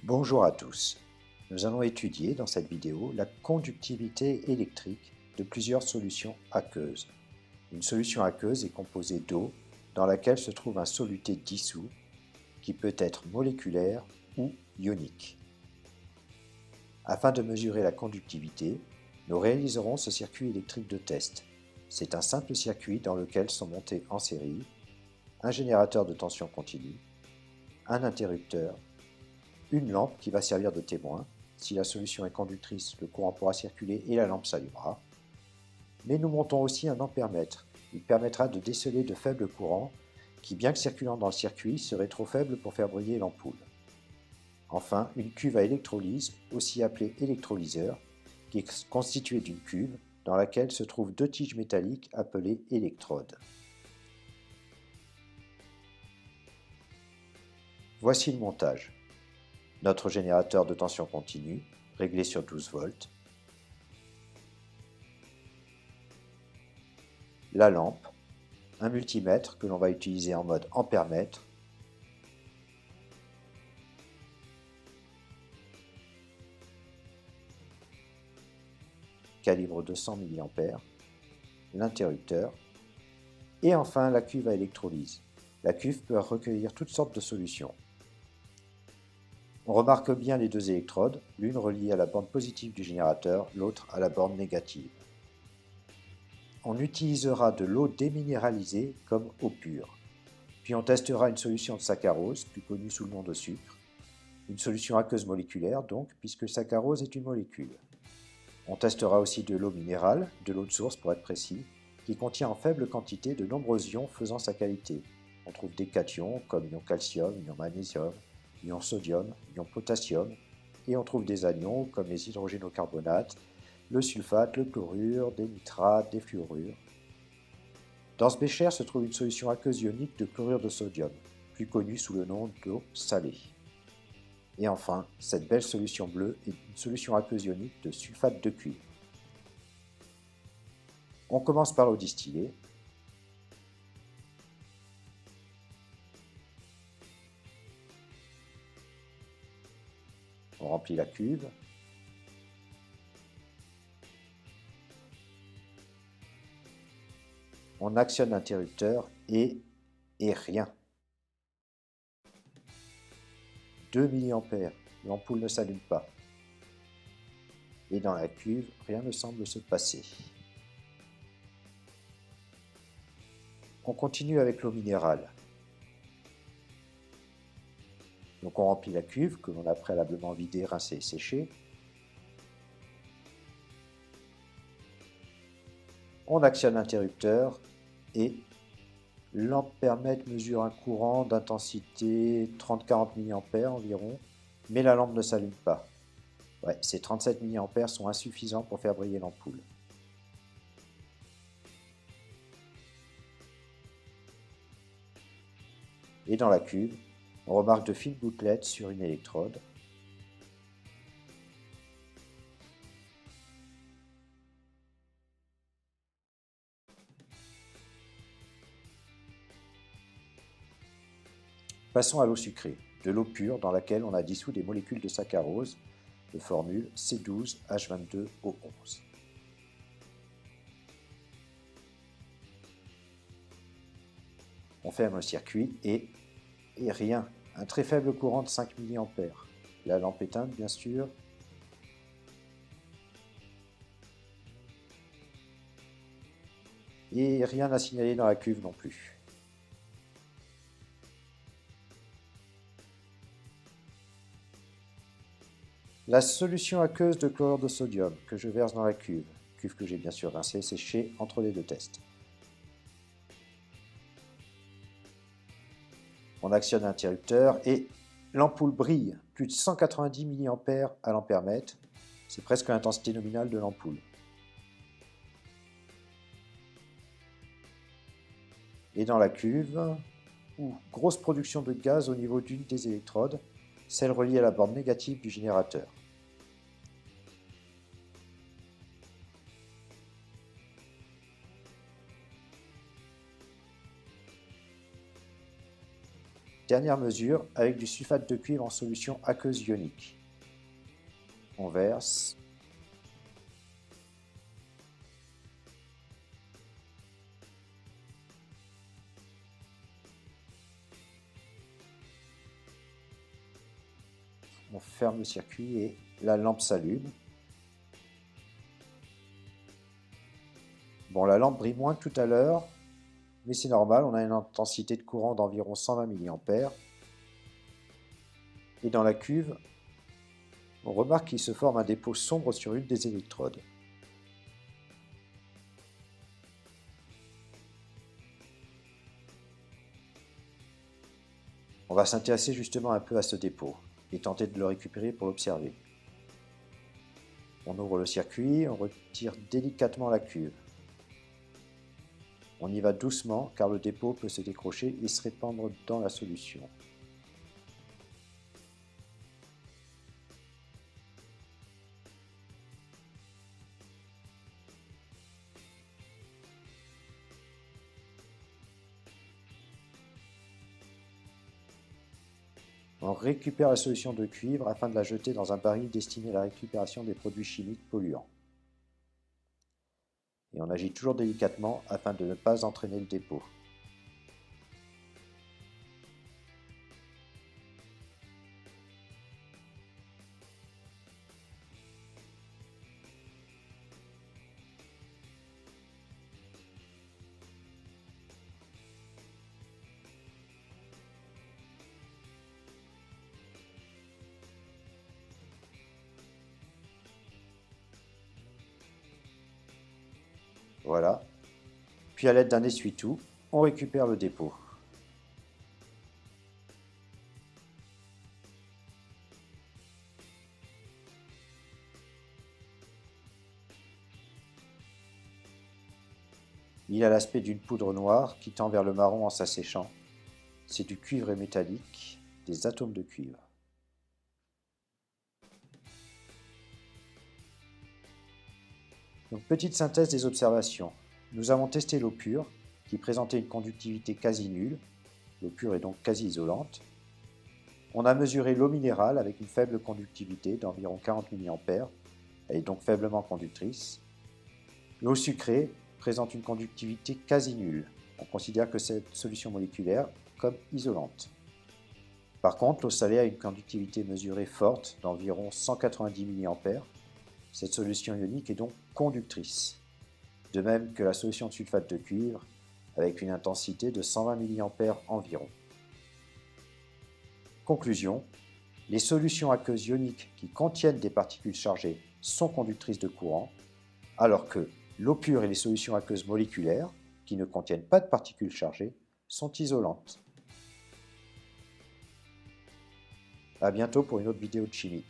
Bonjour à tous. Nous allons étudier dans cette vidéo la conductivité électrique de plusieurs solutions aqueuses. Une solution aqueuse est composée d'eau dans laquelle se trouve un soluté dissous qui peut être moléculaire ou ionique. Afin de mesurer la conductivité, nous réaliserons ce circuit électrique de test. C'est un simple circuit dans lequel sont montés en série un générateur de tension continue, un interrupteur, une lampe qui va servir de témoin. Si la solution est conductrice, le courant pourra circuler et la lampe s'allumera. Mais nous montons aussi un ampèremètre. Il permettra de déceler de faibles courants qui, bien que circulant dans le circuit, seraient trop faibles pour faire briller l'ampoule. Enfin, une cuve à électrolyse, aussi appelée électrolyseur, qui est constituée d'une cuve dans laquelle se trouvent deux tiges métalliques appelées électrodes. Voici le montage. Notre générateur de tension continue, réglé sur 12 volts. La lampe, un multimètre que l'on va utiliser en mode ampèremètre. Calibre 200 mA. L'interrupteur. Et enfin la cuve à électrolyse. La cuve peut recueillir toutes sortes de solutions. On remarque bien les deux électrodes, l'une reliée à la borne positive du générateur, l'autre à la borne négative. On utilisera de l'eau déminéralisée comme eau pure. Puis on testera une solution de saccharose, plus connue sous le nom de sucre. Une solution aqueuse moléculaire donc, puisque le saccharose est une molécule. On testera aussi de l'eau minérale, de l'eau de source pour être précis, qui contient en faible quantité de nombreux ions faisant sa qualité. On trouve des cations comme ion calcium, ion magnésium, ion sodium, ion potassium, et on trouve des anions comme les hydrogénocarbonates, le sulfate, le chlorure, des nitrates, des fluorures. Dans ce bécher se trouve une solution aqueuse ionique de chlorure de sodium, plus connue sous le nom d'eau salée. Et enfin, cette belle solution bleue est une solution aqueuse ionique de sulfate de cuivre. On commence par l'eau distillée. On remplit la cuve. On actionne l'interrupteur et rien. 2 mA, l'ampoule ne s'allume pas. Et dans la cuve, rien ne semble se passer. On continue avec l'eau minérale. Donc on remplit la cuve que l'on a préalablement vidée, rincée et séchée. On actionne l'interrupteur et l'ampèremètre mesure un courant d'intensité 30-40 mA environ, mais la lampe ne s'allume pas. Ouais, ces 37 mA sont insuffisants pour faire briller l'ampoule. Et dans la cuve, on remarque de fines gouttelettes sur une électrode. Passons à l'eau sucrée, de l'eau pure dans laquelle on a dissous des molécules de saccharose, de formule C12H22O11. On ferme le circuit et rien, un très faible courant de 5 mA. La lampe éteinte bien sûr. Et rien à signaler dans la cuve non plus. La solution aqueuse de chlorure de sodium que je verse dans la cuve que j'ai bien sûr rincée et séchée entre les deux tests. On actionne l'interrupteur et l'ampoule brille, plus de 190 mA à l'ampèremètre, c'est presque l'intensité nominale de l'ampoule. Et dans la cuve, grosse production de gaz au niveau d'une des électrodes, celle reliée à la borne négative du générateur. Dernière mesure, avec du sulfate de cuivre en solution aqueuse ionique. On verse. On ferme le circuit et la lampe s'allume. Bon, la lampe brille moins que tout à l'heure, mais c'est normal, on a une intensité de courant d'environ 120 mA. Et dans la cuve, on remarque qu'il se forme un dépôt sombre sur une des électrodes. On va s'intéresser justement un peu à ce dépôt et tenter de le récupérer pour l'observer. On ouvre le circuit, on retire délicatement la cuve. On y va doucement car le dépôt peut se décrocher et se répandre dans la solution. On récupère la solution de cuivre afin de la jeter dans un baril destiné à la récupération des produits chimiques polluants. Et on agit toujours délicatement afin de ne pas entraîner le dépôt. Voilà. Puis à l'aide d'un essuie-tout, on récupère le dépôt. Il a l'aspect d'une poudre noire qui tend vers le marron en s'asséchant. C'est du cuivre métallique, des atomes de cuivre. Donc, petite synthèse des observations. Nous avons testé l'eau pure, qui présentait une conductivité quasi nulle. L'eau pure est donc quasi isolante. On a mesuré l'eau minérale avec une faible conductivité d'environ 40 mA. Elle est donc faiblement conductrice. L'eau sucrée présente une conductivité quasi nulle. On considère que cette solution moléculaire comme isolante. Par contre, l'eau salée a une conductivité mesurée forte d'environ 190 mA. Cette solution ionique est donc conductrice. De même que la solution de sulfate de cuivre avec une intensité de 120 mA environ. Conclusion, les solutions aqueuses ioniques qui contiennent des particules chargées sont conductrices de courant, alors que l'eau pure et les solutions aqueuses moléculaires, qui ne contiennent pas de particules chargées, sont isolantes. À bientôt pour une autre vidéo de chimie.